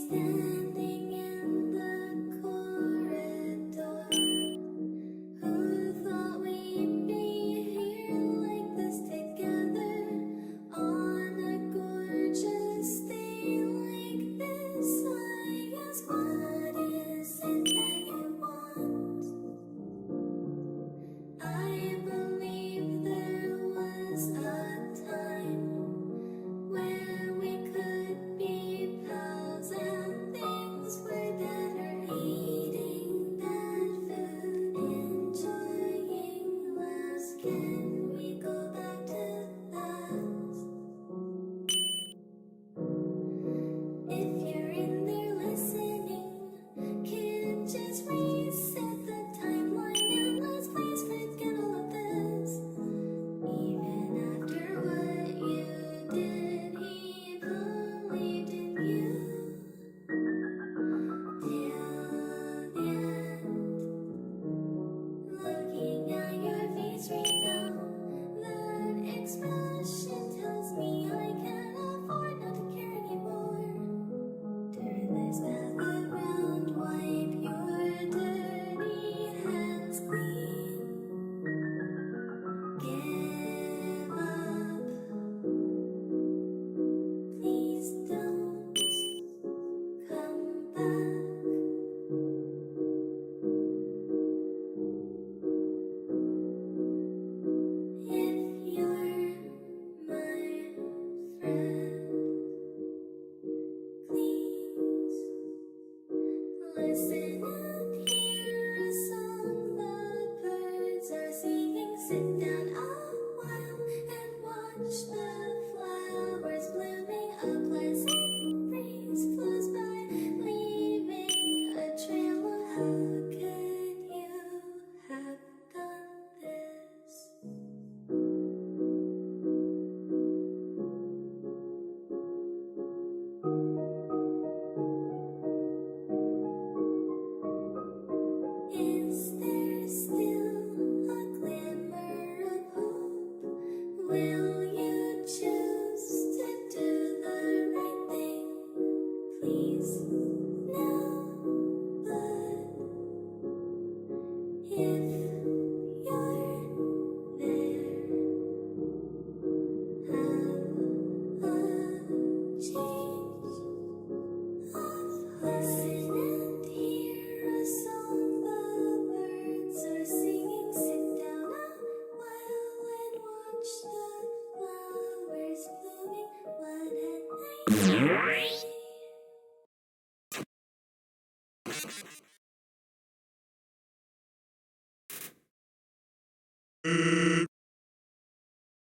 standing in the corridor. Who thought we'd be here like this together on a gorgeous day like this? I guess, what is it that you want? I believe there was a time where we could be pals and things were better. Eating that food, enjoying laughs. Can we go back to that? If you're in there listening, kid, just reset the timeline and let's please forget all of this. Even after what you did, he believed in you. Till the end. Looking at your face right now, that expression tells me I can't afford not to care anymore. Turn this path around, wipe your dirty hands clean. Give up. Please don't come back. If you're my friend, please listen and hear a song the birds are singing. Sit down a while and watch the flowers blooming. A pleasant breeze flows by, leaving a trail. How could you have done this? Is there still a glimmer of hope? Will you choose to do the right thing? Please, no. But if you're there, have a change of heart. Listen and hear a song the birds are singing. Sit down a while and watch the flowers blooming. What a nice day.